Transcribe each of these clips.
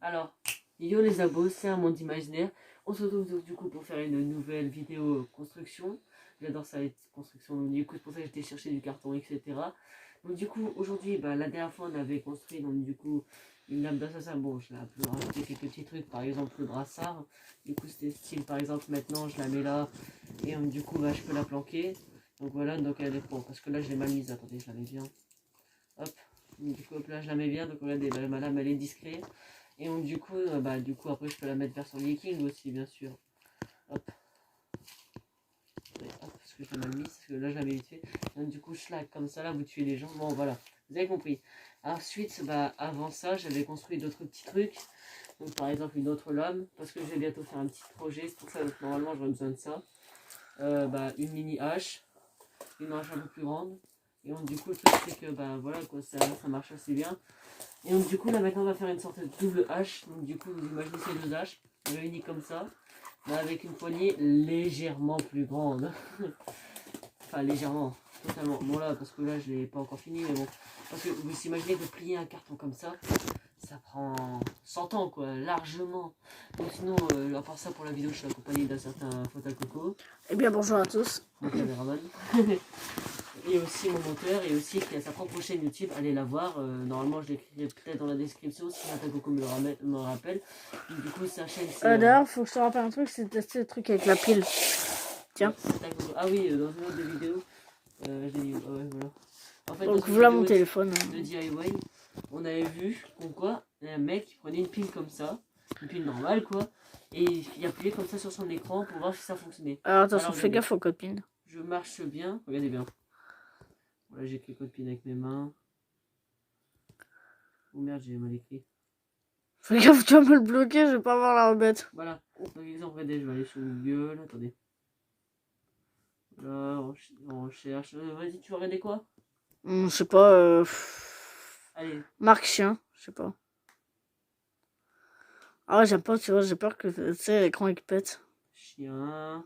Alors, yo les abos, c'est un monde imaginaire. On se retrouve donc, du coup pour faire une nouvelle vidéo construction. J'adore ça, les constructions. Donc, du coup, c'est pour ça que j'étais chercher du carton, etc. Donc du coup, aujourd'hui, la dernière fois, on avait construit donc du coup une lame d'assassin. Bon, je l'ai un peu rajouté quelques petits trucs, par exemple le brassard. Du coup, c'était style, par exemple, maintenant, je la mets là et du coup, je peux la planquer. Donc voilà, donc elle est bon, parce que là, je l'ai mal mise. Attendez, je la mets bien. Hop. Du coup, hop, là, je la mets bien. Donc regardez, ma lame, elle est discrète. Et donc du coup, après je peux la mettre version leaking aussi, bien sûr. Hop. Et hop, parce que je l'ai mal mise, parce que là je l'avais vite fait. Donc du coup, schlag, comme ça, là, vous tuez les gens. Bon, voilà, vous avez compris. Ensuite, avant ça, j'avais construit d'autres petits trucs. Donc par exemple, une autre lame, parce que je vais bientôt faire un petit projet. C'est pour ça que normalement, j'aurais besoin de ça. Une mini hache, une hache un peu plus grande. Et donc du coup, le truc, c'est que, voilà, quoi, ça marche assez bien. Et donc du coup là maintenant on va faire une sorte de double hache. Donc du coup vous imaginez ces deux haches réunies comme ça, mais avec une poignée légèrement plus grande. Enfin légèrement, totalement. Bon là parce que là je l'ai pas encore fini, mais bon. Parce que vous imaginez de plier un carton comme ça prend 100 ans quoi, largement. Donc sinon, à part ça pour la vidéo je suis accompagné d'un certain Fota Coco. Eh bien bonjour à tous. Mon caméraman. Et aussi mon monteur, et aussi qui a sa propre chaîne YouTube, allez la voir. Normalement, je l'écrirai peut-être dans la description si Fata Coco me rappelle. Du coup, sa chaîne c'est. D'ailleurs, faut que je te rappelle un truc, c'est de tester le truc avec la pile. Tiens. Ah oui, dans une autre vidéo, j'ai dit. Ouais, voilà. En fait, Donc voilà mon téléphone. De DIY, on avait vu qu'on quoi, un mec qui prenait une pile comme ça, une pile normale quoi, et il appuyait comme ça sur son écran pour voir si ça fonctionnait. Alors attention, fais gaffe aux copines. Je marche bien, regardez bien. Voilà, j'ai quelques copines avec mes mains. Oh merde, j'ai mal écrit. Fais gaffe, tu vas me le bloquer, je vais pas avoir la remettre. Voilà, par exemple, regardez, je vais aller sur Google, attendez. Voilà, on recherche. Vas-y, tu vas regarder quoi? Je sais pas. Allez. Marque chien, je sais pas. Ah ouais, j'aime pas, tu vois, j'ai peur que tu sais, l'écran il pète. Chien.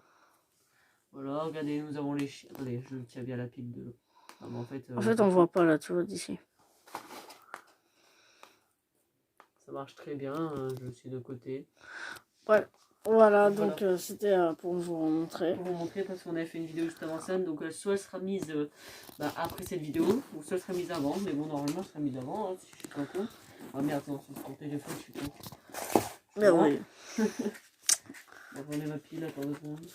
Voilà, regardez, nous avons les chiens. Attendez, je tiens bien la pile de l'eau. En fait, on voit pas là, tu vois, d'ici. Ça marche très bien, je suis de côté. Ouais, voilà, donc c'était pour vous montrer. Pour vous montrer, parce qu'on avait fait une vidéo juste avant ça, donc soit elle sera mise après cette vidéo, ou soit elle sera mise avant, mais bon, normalement elle sera mise avant, hein, si je suis pas con. Ah merde, attends, c'est mon téléphone, je suis con. Mais oui. On va ma pile, attends 2 secondes.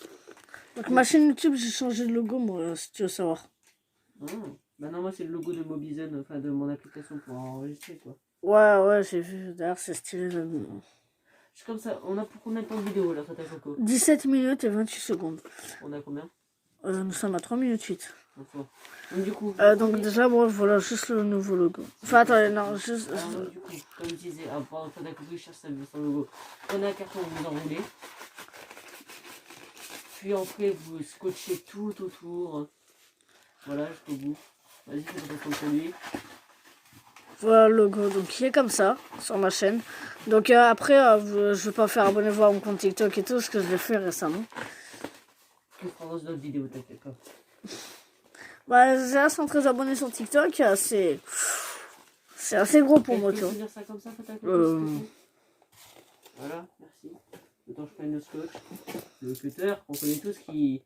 Donc ma chaîne YouTube, j'ai changé de logo, moi, si tu veux savoir. Bah non, moi c'est le logo de Mobizen, enfin de mon application pour enregistrer quoi. Ouais, j'ai vu, d'ailleurs c'est stylé. Je suis comme ça, on a pour combien de temps de vidéo là, Fata Coco? 17 minutes et 28 secondes. On a combien? Nous sommes à 3 minutes 8. Donc du coup... donc déjà, moi, voilà, juste le nouveau logo. Enfin, attendez, non, juste... Alors, donc, du coup, comme je disais, avant Fata Coco, il cherche son logo. Prenez un carton, vous enroulez. Puis après, vous scotchez tout autour. Voilà, jusqu'au bout. Vas-y, fais ton produit. Voilà le logo, donc il est comme ça, sur ma chaîne. Donc après, je vais pas faire abonnez-vous à mon compte TikTok et tout, ce que je l'ai fait récemment. Je ferai dans une autre vidéo, t'inquiète pas. J'ai 113 abonnés sur TikTok, c'est assez gros pour moi, tu vois. Tu peux dire ça comme ça, Fata Coco, voilà, merci. Le temps que je prenne le scotch. Le cutter, on connaît tous qui...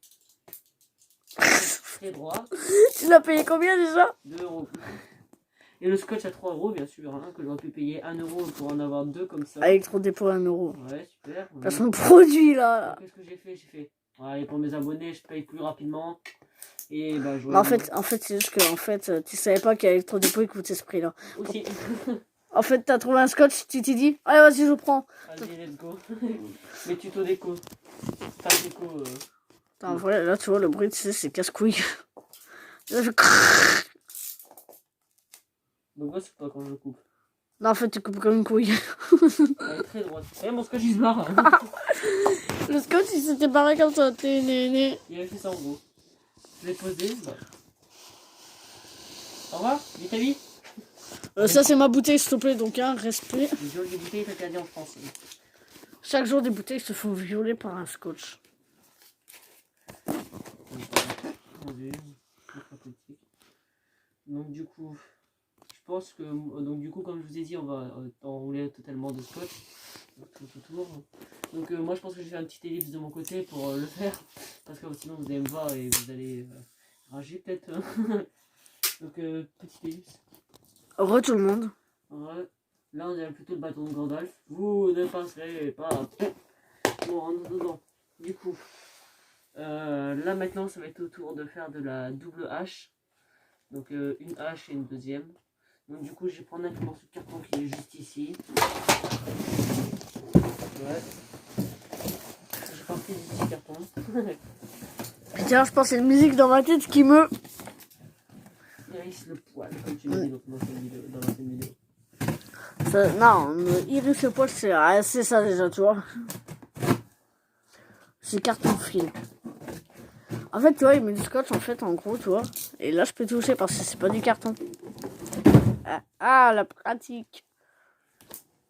Très droit. Tu l'as payé combien déjà? 2 €. Et le scotch à 3 € bien sûr, hein, que j'aurais pu payer 1 € pour en avoir 2 comme ça. Électrodépôt à 1 €. Ouais, super. Placement de produit là. Qu'est-ce que j'ai fait? J'ai fait, allez, pour mes abonnés, je paye plus rapidement. Et je en fait, c'est juste que tu savais pas qu'électrodépôt il coûtait ce prix là. Aussi. En fait, t'as trouvé un scotch, tu t'es dit, allez, vas-y, je prends. Allez, let's go. Mes tutos déco. Pas déco. En vrai, là, tu vois, le bruit, tu sais, c'est casse-couille. Là, je... Donc, moi, c'est pas quand je coupe. Non, en fait, tu coupes comme une couille. Elle est très droite. Eh, mon scotch, il se barre. Le scotch, il s'était barré comme ça. Il avait fait ça en gros. Je l'ai posé. Au revoir, vite à vie. Ça, c'est ma bouteille, s'il te plaît, donc, respect. Les viols des bouteilles est interdit en France. Chaque jour, des bouteilles se font violer par un scotch. Donc, du coup, je pense que, donc du coup, comme je vous ai dit, on va enrouler totalement de scotch tout autour. Donc moi, je pense que je vais faire une petite ellipse de mon côté pour le faire, parce que sinon vous allez me voir et vous allez rager peut-être. Donc petite ellipse. Heureux tout le monde. Ouais. Là, on dirait plutôt le bâton de Gandalf. Vous ne passerez pas. Bon, on rentre dedans. Du coup, là maintenant, ça va être au tour de faire de la double hache. Donc une hache et une deuxième. Donc du coup, je vais prendre un morceau de carton qui est juste ici. Ouais. J'ai parti du petit carton. Tiens, je pense que c'est une musique dans ma tête qui me... Iris le poil, comme tu m'as dit dans l'ancienne vidéo. Ça, non, Iris le poil, c'est ça déjà, tu vois. C'est carton fil. En fait, tu vois, il met du scotch, en fait, en gros, tu vois. Et là, je peux toucher parce que c'est pas du carton. La pratique.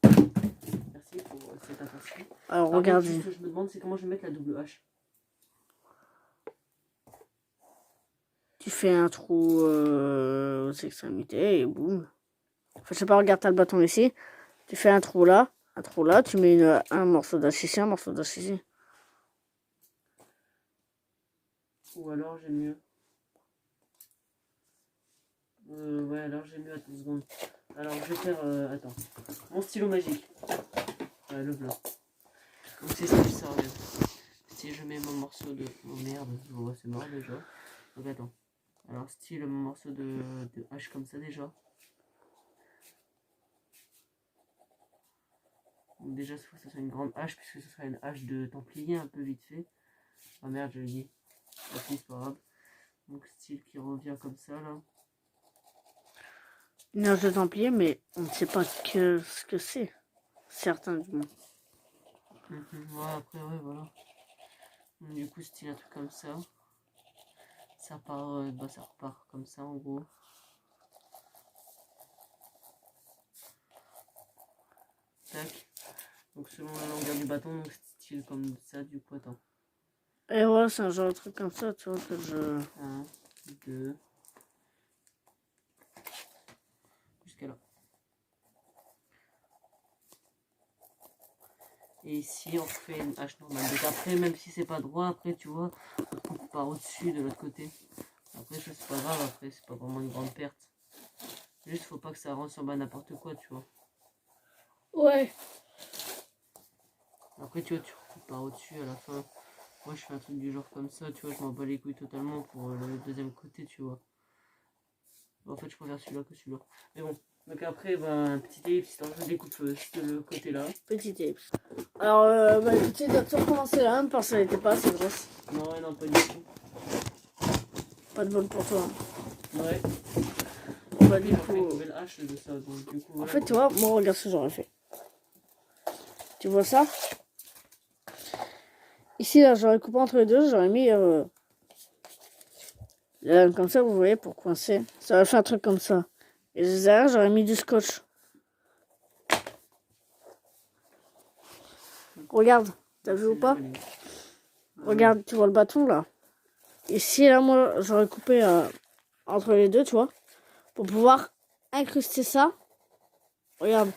Merci pour cette attention. Alors, regardez. Ce que je me demande, c'est comment je vais mettre la double hache. Tu fais un trou aux extrémités et boum. Enfin, je sais pas, regarde, t'as le bâton ici. Tu fais un trou là, tu mets un morceau d'acier ici, un morceau d'acier ici. Ou alors j'ai mieux. Ouais, alors j'ai mieux, attends une seconde. Alors je vais faire, attends, mon stylo magique. Le blanc. Donc c'est ça que ça revient. Si je mets mon morceau de... Oh merde, c'est mort déjà. Donc attends. Alors style mon morceau de hache comme ça déjà. Donc déjà, il faut que ça soit une grande hache, puisque ce sera une hache de templier un peu vite fait. Ah merde, je l'ai dit. C'est pas grave. Donc style qui revient comme ça là. Une hache de templier, mais on ne sait pas ce que c'est. Certains du moins. Ouais, après, ouais, voilà. Donc, du coup, style un truc comme ça. Ça part, ça repart comme ça en gros. Tac. Donc selon la longueur du bâton, donc style comme ça, du coup, attends. Et voilà, c'est un genre de truc comme ça, tu vois, que je... 1, 2. Jusqu'à là. Et ici, on fait une hache normale. Donc après, même si c'est pas droit, après, tu vois, on coupe par au-dessus de l'autre côté. Après, ça, c'est pas grave. Après, c'est pas vraiment une grande perte. Juste, faut pas que ça ressemble à n'importe quoi, tu vois. Ouais. Après, tu vois, tu recoupes par au-dessus à la fin. Moi, je fais un truc du genre comme ça, tu vois, je m'en bats les couilles totalement pour le deuxième côté, tu vois. En fait, je préfère celui-là que celui-là. Mais bon, donc après, un petit ellipse, je découpe le côté là. Petit ellipse. Alors, tu dois tout recommencer là, même parce qu'elle n'était pas assez grosse. Non, ouais, non, pas du tout. Pas de bol pour toi. Ouais. Bah, du Une coup... nouvelle hache de ça, donc du coup... En Voilà, fait, tu vois, moi, regarde ce que j'aurais fait. Tu vois ça? Ici, là, j'aurais coupé entre les deux, j'aurais mis... comme ça, vous voyez, pour coincer. Ça aurait fait un truc comme ça. Et derrière, j'aurais mis du scotch. Regarde, t'as vu ou pas? Regarde, tu vois le bâton, là? Ici, là, moi, j'aurais coupé entre les deux, tu vois, pour pouvoir incruster ça. Regarde,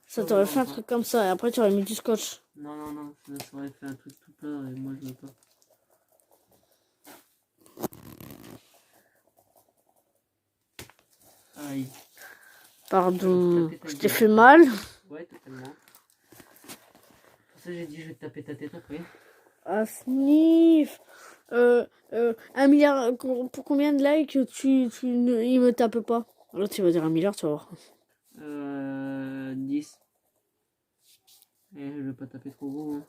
ça t'aurait fait un truc comme ça. Et après, tu aurais mis du scotch. Non, non, non, ça aurait fait un truc tout plat et moi je veux pas. Aïe. Pardon, je t'ai fait mal. Ouais, totalement. Pour ça j'ai dit je vais te taper ta tête après. Ah, sniff. 1 milliard, pour combien de likes il me tape pas? Là, tu vas dire 1 milliard, tu vas voir. 10. Et je vais pas taper trop gros. Hein.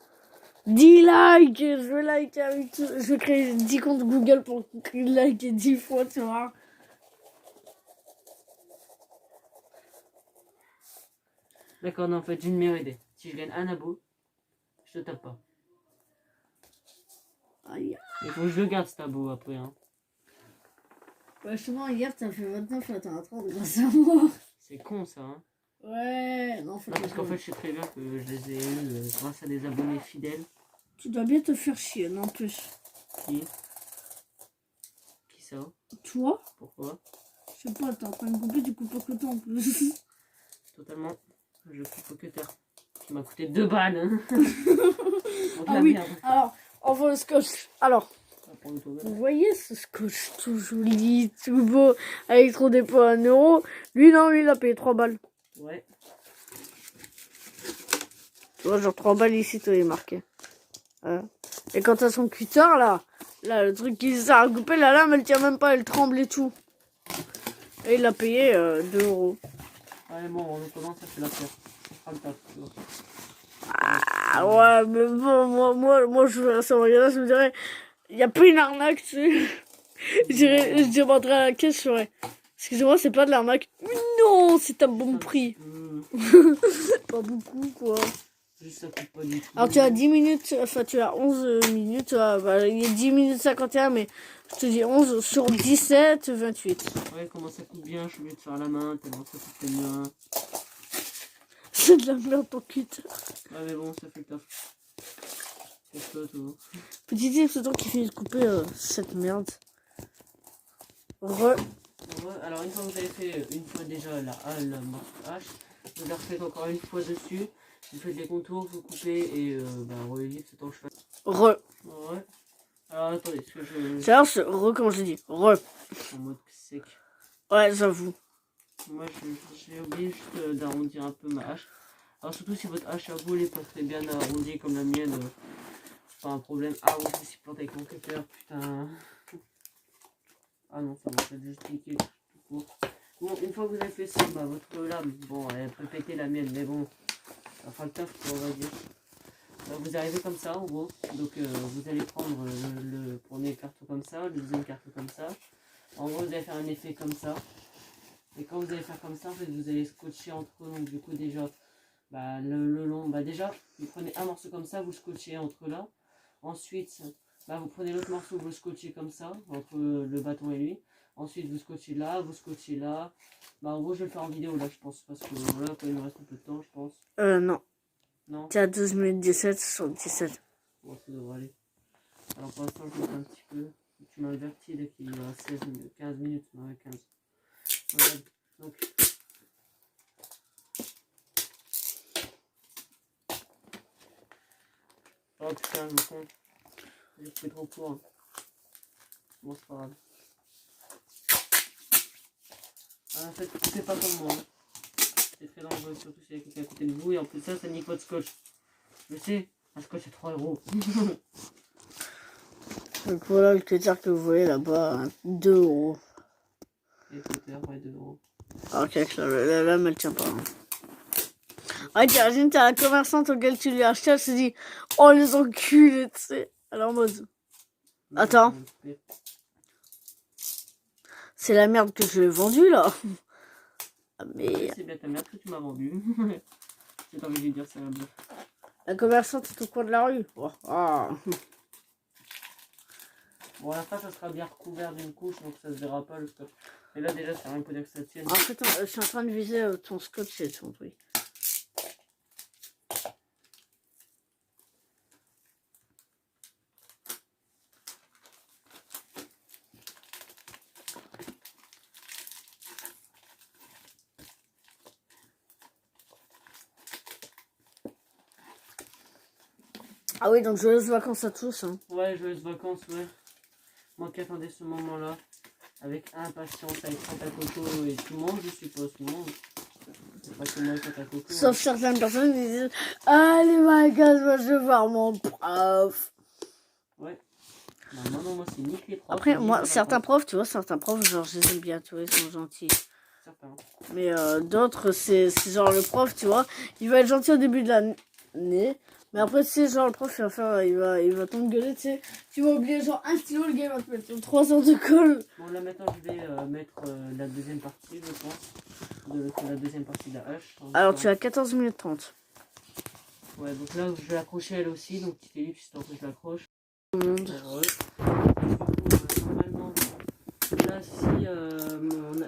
10 likes! Je veux liker avec tout. Je vais créer 10 comptes Google pour liker 10 fois, tu vois. D'accord, non, en fait, j'ai une meilleure idée. Si je gagne un abo, je te tape pas. Aïe. Il faut que je le garde cet abo après. Hein. Ouais, justement, hier, t'as fait 29, là, t'as 30 grâce à moi. C'est con ça. Hein. Ouais, non, faut non, parce qu'en fait, je sais très bien que je les ai eus grâce à des abonnés fidèles. Tu dois bien te faire chier, non plus. Qui ça? Toi? Pourquoi? Je sais pas, t'es en train de couper, tu coupes au couteau en plus. Totalement. Je coupe au cutter. Qui m'a coûté 2 balles. Hein. Donc, Ah la oui, merde. alors, on voit le scotch. Alors, On va prendre le total. vous voyez ce scotch tout joli, tout beau, avec trop dépôt à 1 euro. Lui, non, lui, il a payé 3 balles. Ouais. Tu vois, genre 3 balles ici, tout est marqué. Et quant à son cutter, là, le truc qui sert à couper, la lame, elle tient même pas, elle tremble et tout. Et il a payé 2 euros. Ouais, bon, en attendant, ça fait l'affaire. Ça fera le taf, tu vois. Ah ouais, mais bon, moi ça me regarde, je me dirais, il n'y a pas une arnaque, tu sais. Je demanderais à la caisse, je ferais, excusez-moi, c'est pas de l'arnaque. Mais non, c'est un bon prix. Pas beaucoup, quoi. Juste ça coûte pas du tout. Alors tu as 10 minutes, enfin tu as 11 minutes, bah, il y a 10 minutes 51, mais je te dis 11 sur 17, 28. Ouais, comment ça coûte bien, je suis obligé de faire à la main, tellement ça coûte bien. C'est de la merde ton cutter. Ouais, mais bon, ça fait le taf. C'est toi, toi. Petit tip, c'est toi qui finis de couper cette merde. Ouais, alors une fois que vous avez fait une fois déjà la hache, vous la refaites encore une fois dessus, vous faites les contours, vous coupez et bah relief c'est en cheval. Ouais, alors attendez, parce que je c'est alors comme je dis, en mode sec. Ouais, j'avoue. Moi j'ai oublié juste d'arrondir un peu ma hache. Alors surtout si votre hache à vous elle est pas très bien arrondie comme la mienne, c'est pas un problème. Ah oui, je me suis planté avec mon cutter, putain. Ah non, ça va pas juste piquer tout court. Bon, une fois que vous avez fait ça, bah, votre lame, bon, elle peut péter la mienne, mais bon, ça fera le taf, quoi, on va dire. Vous arrivez comme ça, en gros. Donc, vous allez prendre le premier carton comme ça, le deuxième carton comme ça. En gros, vous allez faire un effet comme ça. Et quand vous allez faire comme ça, en fait, vous allez scotcher entre eux. Donc, du coup, déjà, bah, le long, bah, déjà, vous prenez un morceau comme ça, vous le scotchez entre là. Ensuite, bah, vous prenez l'autre morceau, vous le scotchez comme ça, entre le bâton et lui. Ensuite, vous scotchez là, vous scotchez là. Bah, en gros, je vais le faire en vidéo là, je pense. Parce que voilà, quand il me reste un peu de temps, je pense. Non. Non. T'es à 12 minutes 17 sur 17. Bon, ça devrait aller. Alors, pour l'instant, je monte un petit peu. Tu m'as averti dès qu'il y a 16 minutes, 15 minutes. Non, 15. Voilà. Donc. Oh putain, je me compte. J'ai pris trop court. Hein. Bon, c'est pas grave. Ah, en fait, c'est pas comme moi. Hein. C'est très dangereux, surtout si il y a quelqu'un à côté de vous. Et en plus, ça nique votre scotch. Je sais, un scotch c'est 3 euros. Donc voilà le cutter que vous voyez là-bas, 2 euros. Et cutter, ouais, 2 euros. Alors que la lame elle tient pas. Hein. Ouais, t'imagines, t'as la commerçante auquel tu lui as acheté, elle se dit, oh les enculés, tu sais. Elle est en mode, attends, c'est la merde que je lui ai vendue là. Ah, mais. C'est bien ta merde que tu m'as vendu. J'ai pas envie de dire ça à la meuf. La commerçante est au coin de la rue. Oh, ah. Bon, à la fin, ça sera bien recouvert d'une couche, donc ça se verra pas le scotch. Et là, déjà, c'est rien pour dire que ça tienne. En fait, je suis en train de viser ton scotch et ton truc. Ah oui, donc joyeuses vacances à tous. Hein. Ouais, joyeuses vacances, ouais. Moi qui attendais ce moment-là, avec impatience, avec Tata Coco et tout le monde, je suppose, tout le monde. C'est pas que moi et Tata Coco. Sauf certaines personnes qui disent, allez, my God, moi je veux voir mon prof. Ouais. Bah, non, moi c'est nique les profs. Après, moi, certains profs, tu vois, certains profs, genre, je les aime bien, tu vois, ils sont gentils. Certains. Mais d'autres, c'est genre le prof, tu vois, il va être gentil au début de l'année. Mais après, tu sais, genre, le prof, il va t'engueuler, tu sais. Tu vas oublier, genre, un stylo, le gars, il va te mettre 3 heures de colle. Bon, là, maintenant, je vais mettre la deuxième partie, je pense. La deuxième partie de la hache. Alors, tu as 14 minutes 30. Ouais, donc là, je vais l'accrocher elle aussi. Donc, petite ellipse, histoire que je l'accroche. Heureux. Normalement, là, si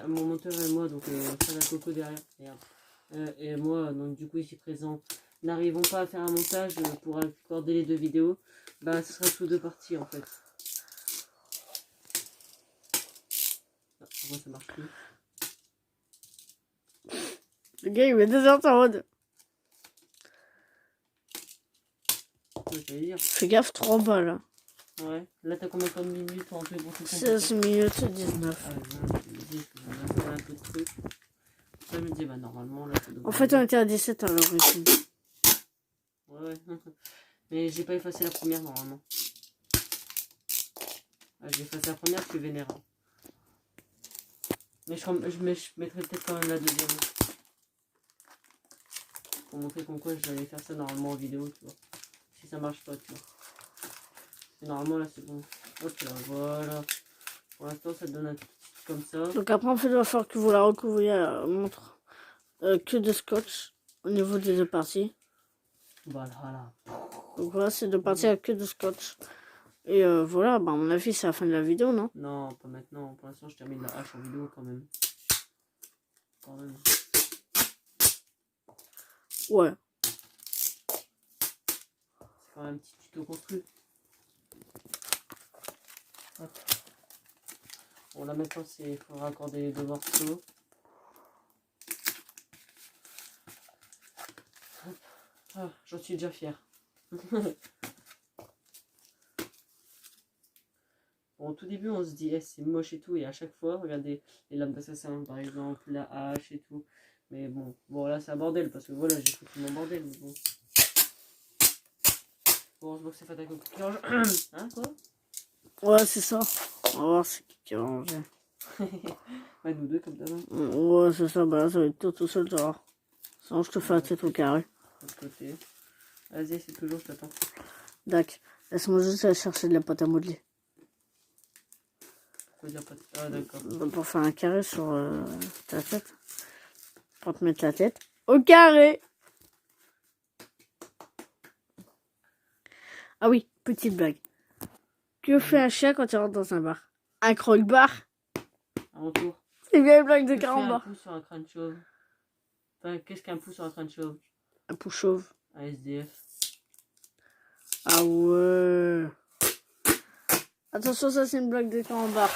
mon monteur et moi, donc Fada Coco derrière, et moi, donc du coup, ici présent, n'arrivons pas à faire un montage pour accorder les 2 vidéos, bah ce sera sous 2 parties en fait. Ah, pourquoi ça marche plus? Le gars, il met 2 heures en mode. Ouais, j'allais dire. Fais gaffe, 3 balles. Hein. Ouais. Là, t'as combien de minutes en tout pour tout 16 minutes 19. Ah, ouais, je me dis, je vais installer un peu de trucs. Ça, je me dis, bah, normalement, là, ça devrait En fait, on était à 17 à l'origine. Ouais. Mais j'ai pas effacé la première, normalement. Ah, j'ai effacé la première, je suis vénère. Hein. Mais je mettrai peut-être quand même la deuxième. Pour montrer comme quoi j'allais faire ça normalement en vidéo, tu vois. Si ça marche pas, tu vois. Et normalement, là, c'est bon. Hop là, voilà. Pour l'instant, ça te donne un truc comme ça. Donc après, en fait, il va falloir que vous la recouvriez à la montre que de scotch au niveau des 2 parties. Voilà. Donc voilà, c'est 2 parties à que de scotch. Et voilà, bah, à mon avis, c'est la fin de la vidéo, non? Non, pas maintenant. Pour l'instant, je termine la hache en vidéo quand même. Quand même. Ouais. C'est quand même un petit tuto construit. Hop. Bon, là maintenant, il faut raccorder les 2 morceaux. Hop. Ah, j'en suis déjà fier. Bon, au tout début, on se dit, eh, c'est moche et tout, et à chaque fois, regardez les lames d'assassin, par exemple, la hache et tout. Mais bon là, c'est un bordel, parce que voilà, j'ai foutu mon bordel, mais bon. Bon, je vois que c'est Fatako qui range. Hein, quoi? Ouais, c'est ça. On va voir c'est qui va ranger. Ouais, nous deux, comme d'hab. Ouais, c'est ça. Bah là, ça va être tout seul, tu vois. Sinon, je te fais la tête au carré. De l'autre côté. Vas-y, c'est toujours, je t'attends. Dac. Laisse-moi juste aller chercher de la pâte à modeler. Faut dire pas. Ah, d'accord. Pour faire un carré sur ta tête. Pour te mettre la tête au carré. Ah oui, petite blague. Que fait un chien quand il rentre dans un bar? Un croque-bar. À mon tour. C'est bien une blague de Que fait un carambar. pouce sur un crâne chauve? Enfin, qu'est-ce qu'un pouce sur un crâne chauve? Un pouce chauve. Un SDF. Ah ouais. Attention, ça c'est une blague de carambar.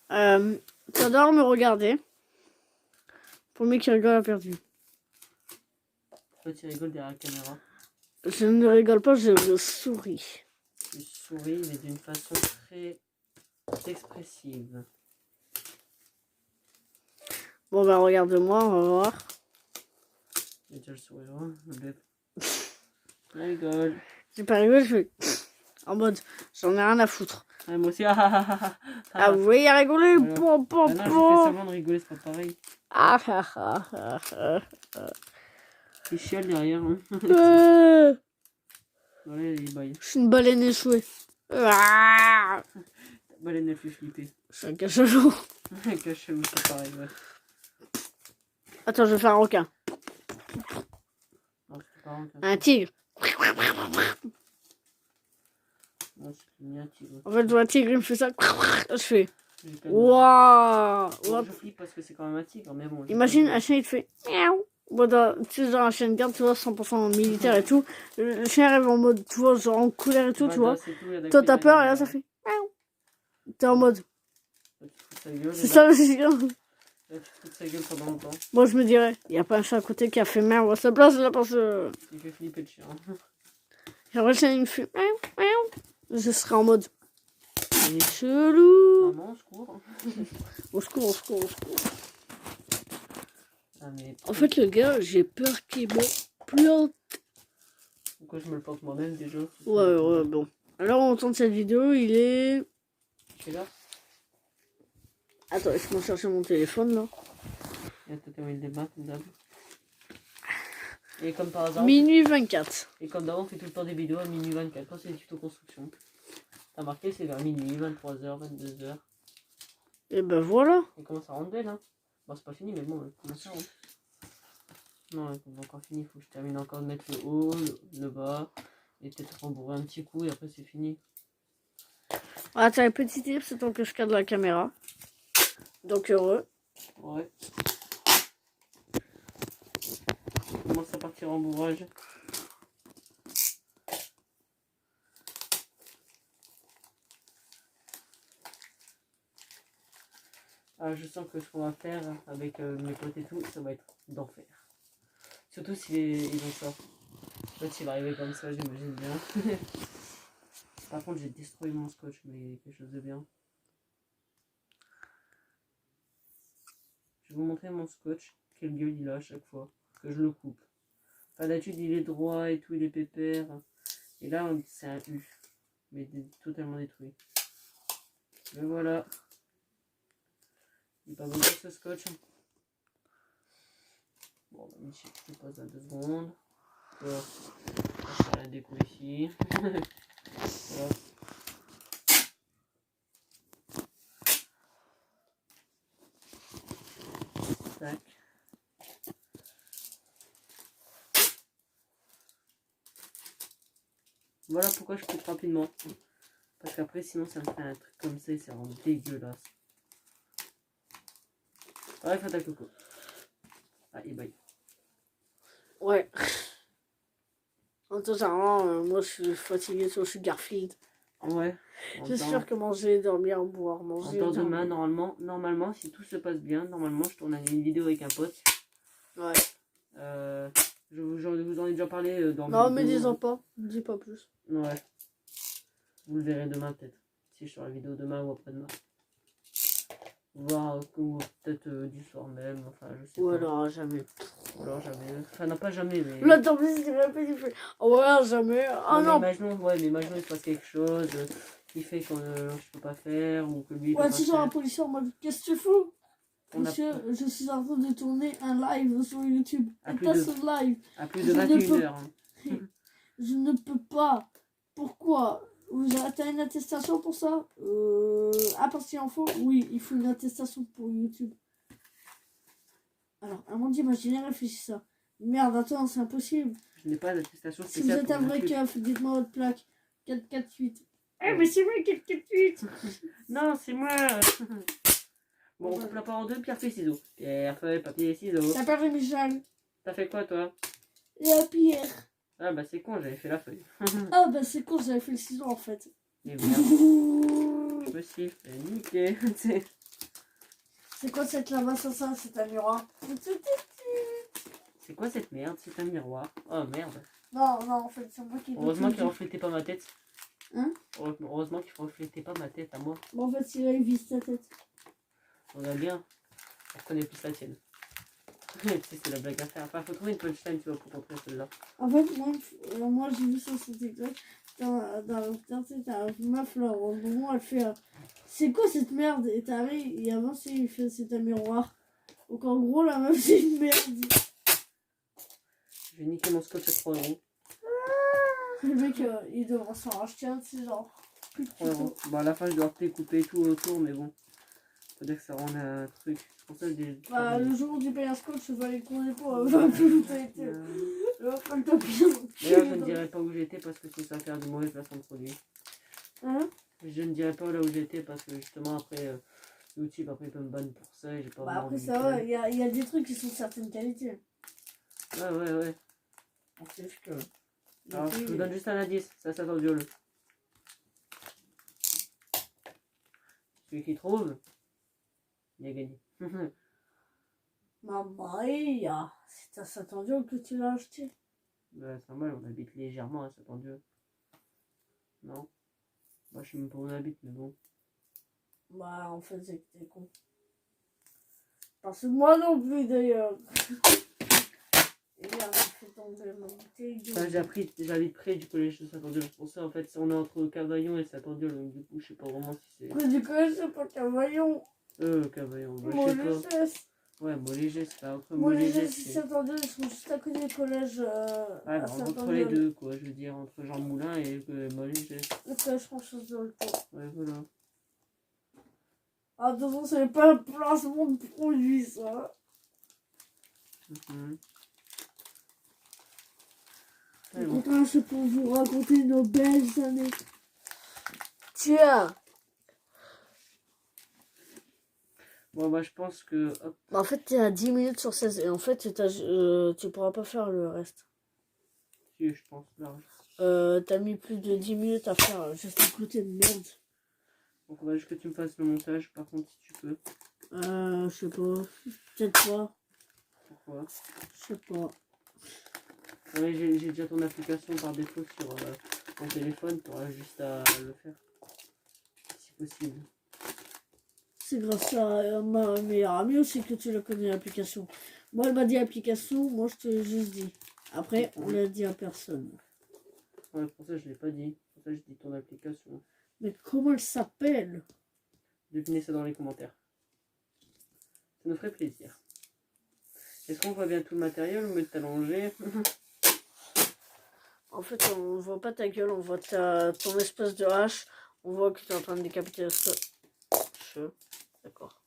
Tu adores me regarder. Pour le mec qui rigole a perdu. Toi, tu rigoles derrière la caméra. Je ne rigole pas, je souris. Tu souris, mais d'une façon très expressive. Bon bah regarde-moi, on va voir. J'ai déjà le sourire, hein, le bête. Je rigole. J'ai pas rigolé, je fais en mode j'en ai rien à foutre. Ouais, moi aussi. Ah vous voyez à rigoler. Voilà. Pom, pom, Ah non, je fais pom. semblant de rigoler, c'est pas pareil. Il chiale derrière. Hein. Voilà, il baille. Je suis une baleine échouée. Baleine, elle fait flipper. Je suis un cachalot. Cachalot, c'est pareil, ouais. Attends, je vais faire un requin. Non, c'est pas un cachalot. Un tigre. Non, c'est ni un tigre. En fait, je vois un tigre, il me fait ça. Je fais Waouh! waouh. Bon, je flippe parce que c'est quand même un tigre, mais bon. Imagine un chien, il te fait miaou. Bon, tu sais, genre un chien de garde, tu vois, 100% militaire et tout. Le chien arrive en mode, tu vois, genre en colère et tout, tu vois. Toi, t'as peur et là, ça fait miaou. T'es en mode. C'est ça le chien. Là, tu te fous de sa gueule pendant longtemps. Moi, je me dirais, il n'y a pas un chat à côté qui a fait merde à sa place là parce que. Il fait flipper le chien. Genre, le chien, il me fait miaou, miaou. Je serais en mode. Il est chelou. Maman, au secours. Au secours, au secours, au secours. Ah, mais... En fait, le gars, j'ai peur qu'il me plante. Pourquoi je me le porte moi-même déjà? Ouais, bon. Alors, on tourne cette vidéo, il est. Quelle heure? Attends, laisse-moi chercher mon téléphone là. Et attends, termine le débat, comme d'hab. Et comme par hasard. Minuit 24. Et comme d'hab, on fait tout le temps des vidéos à minuit 24 quand c'est des tutos construction. T'as marqué, c'est vers minuit, 23h, 22h. Et ben voilà. Et comment ça rentre belle, hein? Bon, c'est pas fini, mais bon, comment ça rentre? Non, on va encore finir. Faut que je termine encore de mettre le haut, le bas. Et peut-être rembourrer un petit coup et après c'est fini. Ah, t'as un petit tip, c'est tant que je cadre la caméra. Donc heureux. Ouais. On commence à partir en bourrage. Ah, je sens que ce qu'on va faire avec mes potes et tout, ça va être d'enfer. Surtout s'ils ont ça. En fait, il va arriver comme ça, j'imagine bien. Par contre, j'ai détruit mon scotch, mais quelque chose de bien. Je vais vous montrer mon scotch, quelle gueule il a à chaque fois que je le coupe. Enfin, d'habitude, il est droit et tout, il est pépère. Et là, c'est un U, mais totalement détruit. Mais voilà. Il n'est pas bon ce scotch. Bon, bah, Michel, je te pose à 2 secondes. Voilà. Je vais faire la déco ici. Voilà. Tac. Voilà pourquoi je coupe rapidement. Parce qu'après, sinon, ça me fait un truc comme ça et c'est vraiment dégueulasse. Ouais, fais ta coco. Ah, et bye. Ouais. En tout cas, moi je suis fatiguée sur Sugarfield. Ouais. C'est sûr que manger, dormir, boire, manger. Encore demain, normalement, si tout se passe bien, normalement, je tourne une vidéo avec un pote. Ouais. Je vous en ai déjà parlé dans Non, mes mais vidéos. disons pas. Dis pas plus. Ouais. Vous le verrez demain peut-être. Si je sors la vidéo demain ou après-demain. Voir ou peut-être du soir même. Enfin, je sais Ou pas. alors jamais. Ou alors jamais. Enfin, non, pas jamais, mais. Là, tant pis, c'est répété. Il fait. Oh, ouais, jamais. Ah Non, non. mais imaginons il se passe quelque chose qui fait que je peux pas faire ou que lui. Ouais, peut tu pas sors un faire. policier en mode qu'est-ce que tu fous? On a- Monsieur, je suis en train de tourner un live sur YouTube. À Et plus pas de- ce live. À plus de Je ne 21 peux- heures. Hein. Je ne peux pas. Pourquoi? T'as une attestation pour ça? Ah, parce qu'il en faut? Oui, il faut une attestation pour YouTube. Alors, Amandine, imaginez, réfléchis ça. Merde, attends, c'est impossible. Je n'ai pas d'attestation Si vous spéciale êtes pour un vrai YouTube. keuf, dites-moi votre plaque. 448. Eh, mais c'est vrai, 448. Non, c'est moi. Bon, on coupe la part en deux, pierre, feuille, ciseaux. Pierre, feuille, papier, ciseaux. T'as perdu Michel. T'as fait quoi, toi? La pierre. Ah, bah, c'est con, j'avais fait la feuille. Ah, bah c'est con, j'avais fait le ciseau en fait. Et merde, je me suis fait niquer. C'est quoi cette lama ça, c'est un miroir? C'est quoi cette merde? C'est un miroir. Oh merde. Non, non, en fait, c'est moi qui. Heureusement qu'il reflétait pas ma tête. Hein? Heureusement qu'il reflétait pas ma tête à moi. Bon, en fait, celui-là, il vise ta tête. On a bien. On reconnaît plus la tienne. Tu sais, c'est la blague à faire. Enfin, faut trouver une punchline, tu vois, pour montrer celle-là. En fait, moi j'ai vu sur ce TikTok, dans t'as une meuf là, au moment elle fait c'est quoi cette merde? Et t'arrives, et avant il fait c'est un miroir. Donc en gros, la meuf c'est une merde. Je vais niquer mon scotch à 3 €. Le mec, il devrait s'en racheter un de ces genres. Plus de 3 €. Bah, à la fin, je dois découper tout autour, mais bon. Faut dire que ça rend un truc. C'est pour ça que Bah, le jour où tu payes un scotch, je vais aller courir pour va plus où t'as été. Je vais pas le tapir. D'ailleurs, je ne dirai pas où j'étais parce que ça va faire de mauvais placements de produits. Hein? Je ne dirai pas là où j'étais parce que justement après YouTube après il peut me ban pour ça et j'ai pas Bah vraiment après envie ça de va, il y a des trucs qui sont de certaines qualités. Ouais. C'est juste que... Alors je vous donne juste un indice, ça s'attend du jeu. Celui qui trouve, il a gagné. Maman, c'est à Saint-Andieu que tu l'as acheté. Bah, c'est normal, on habite légèrement à Saint-Andieu. Non? Bah, je sais même pas où on habite, mais bon. Bah, en fait, c'est que t'es con. Parce que moi non plus, d'ailleurs. Et merde, j'ai fait tomber ma bouteille d'eau. Enfin, j'habite près du collège de Saint-Andieu. Pour ça, en fait, on est entre Cavaillon et Saint-Andieu, donc du coup, je sais pas vraiment si c'est. Mais du coup, je sais pas qu'un voyant. Cavaillon, bah, Moi, je sais je pas. sais. Ouais, Molégé, c'est pas entre Moi, les Molégé. gens, si Saint-Andieu, ils sont juste à côté du collège. Ouais, bah, entre les deux, quoi. Je veux dire, entre Jean Moulin et Molégé. Le collège François de Dolto. Ouais, voilà. Ah, de toute façon, c'est pas un placement de produit, ça. Ouais, bon. Donc là, c'est pour vous raconter nos belles années. Tiens. Bon, bah, je pense que. Hop, Bah, en fait, t'es à 10 minutes sur 16 et en fait, tu pourras pas faire le reste. si, je pense large. T'as mis plus de 10 minutes à faire juste un côté de merde. Donc, on va juste que tu me fasses le montage, par contre, si tu peux. Je sais pas. Peut-être pas. Pourquoi? Je sais pas. Ouais, j'ai déjà ton application par défaut sur ton téléphone, tu auras juste à le faire. Si possible. C'est grâce à ma meilleure amie aussi que tu la connais l'application. Moi, elle m'a dit application, moi je te l'ai juste dit. Après, on l'a dit à personne. Ouais, pour ça je l'ai pas dit. Pour ça je dis ton application. Mais comment elle s'appelle? Devinez ça dans les commentaires. Ça nous ferait plaisir. Est-ce qu'on voit bien tout le matériel au lieu de t'allonger? En fait, on voit pas ta gueule, on voit ton espèce de hache. On voit que tu es en train de décapiter le cheveu. D'accord.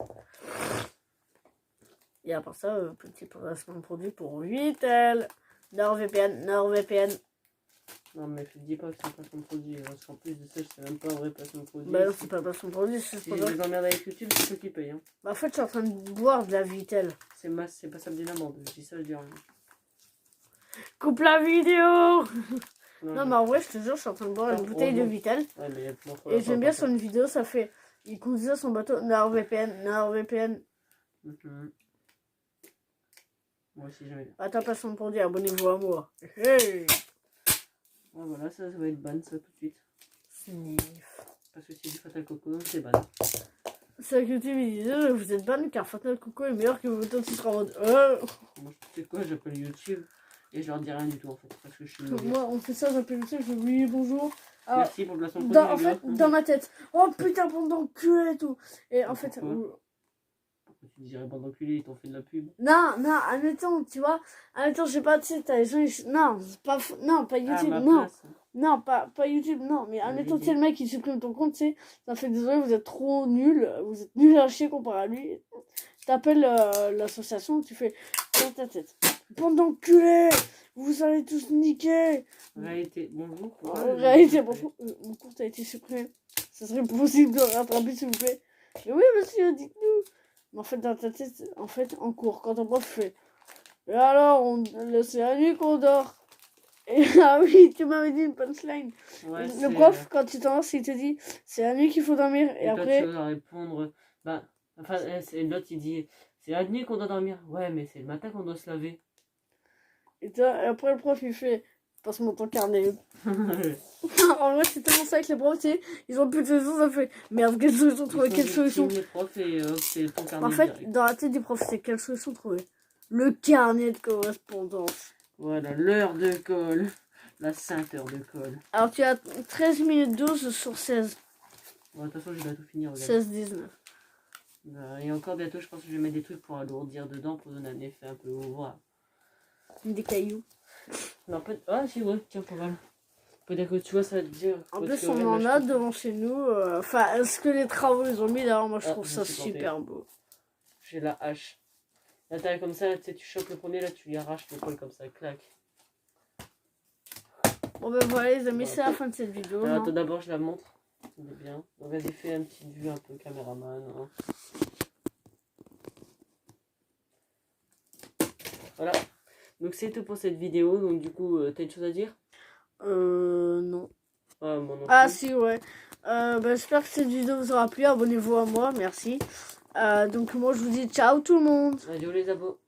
Et à part ça, petit placement de produit pour Vitel. NordVPN, NordVPN. Non mais je te dis pas que c'est un placement de produit. Parce qu'en plus de ça, c'est même pas un vrai placement de produit. Bah non, c'est pas un placement de produit, c'est Si pas je grave. les emmerde avec YouTube, c'est ceux qui payent. Hein. Bah en fait, je suis en train de boire de la Vitel. C'est pas ça me dit l'amende. Je dis ça, je dis rien. Coupe la vidéo! Non, je- mais en vrai, je te jure, je suis en train de boire une bouteille de Vitel. Ouais, mais Et j'aime bien sur une vidéo, ça fait. Il conduisait son bateau NordVPN, NordVPN. Moi aussi, j'aime bien. Attends, placement de produit, abonnez-vous à moi. Hey! Ouais, voilà, ça va être ban, ça, tout de suite. Sniff. Parce que c'est du Fatal Coco, donc c'est ban. C'est que YouTube il disait, vous êtes ban car Fatal Coco est meilleur que vos autres titres en mode. Moi, tu sais quoi, j'appelle YouTube et je leur dis rien du tout, en fait. Parce que je suis mauvais. Moi, on fait ça, j'appelle YouTube, je dis oui, bonjour. Ah, Merci pour le placement de en produit. fait, dans ma tête, oh putain, bande d'enculé et tout. Et en fait, Pourquoi tu dirais bande d'enculés, ils t'ont fait de la pub. non, admettons, tu vois, admettons, je sais pas, tu sais, t'as les gens, non, c'est pas, non, pas YouTube, ma non. place. Non, pas YouTube, non, mais admettons, tu sais, le mec qui supprime ton compte, tu sais, ça fait désolé, vous êtes trop nul, vous êtes nul à chier comparé à lui. T'appelles l'association, tu fais dans ta tête. Bande d'enculés, vous allez tous niquer. Réalité, bonjour. En réalité, bonjour, mon compte a été supprimé. Ça serait possible de le rattraper, s'il vous plaît. Mais oui, monsieur, dites-nous. Mais en fait, dans ta tête, en fait, en cours, quand ton prof fait. Et alors, c'est la nuit qu'on dort. Et ah oui, tu m'avais dit une punchline. Ouais, Le prof, quand tu t'en il te dit c'est la nuit qu'il faut dormir. Et toi, après. tu vas répondre. Bah, enfin, l'autre, il dit c'est la nuit qu'on doit dormir. Ouais, mais c'est le matin qu'on doit se laver. Et après, le prof, il fait passe-moi ton carnet. En vrai, c'est tellement ça avec les profs, tu sais. Ils ont plus de solution, ça fait merde, quelle solution trouver, quelle solution. Les profs et c'est ton carnet. En fait, direct. dans la tête du prof, c'est quelle solution trouver. Le carnet de correspondance. Voilà, l'heure de colle. La sainte heure de colle. Alors, tu as 13 minutes 12 sur 16. Bon, de toute façon, je vais tout finir. 16-19. Et encore bientôt, je pense que je vais mettre des trucs pour alourdir dedans pour donner un effet un peu ouvert. Des cailloux. Non, ah, si, ouais, tiens, pas mal. Peut-être que tu vois, ça va te dire. En plus, on en a devant chez nous. Enfin, est-ce que les travaux ils ont mis d'ailleurs? Moi, je trouve ça super beau. J'ai la hache. Là, t'as comme ça, tu sais, tu chopes le premier, là, tu lui arraches le col comme ça, clac. Bon, ben voilà, les amis, c'est la fin de cette vidéo. Alors, attends, d'abord, je la montre. C'est bien. Donc, vas-y, fais une petite vue un peu caméraman. Hein. Voilà. Donc, c'est tout pour cette vidéo. Donc, du coup, t'as une chose à dire? Non. Ah, si, ouais. J'espère que cette vidéo vous aura plu. Abonnez-vous à moi, merci. Donc, moi, je vous dis ciao tout le monde. Adieu les abos.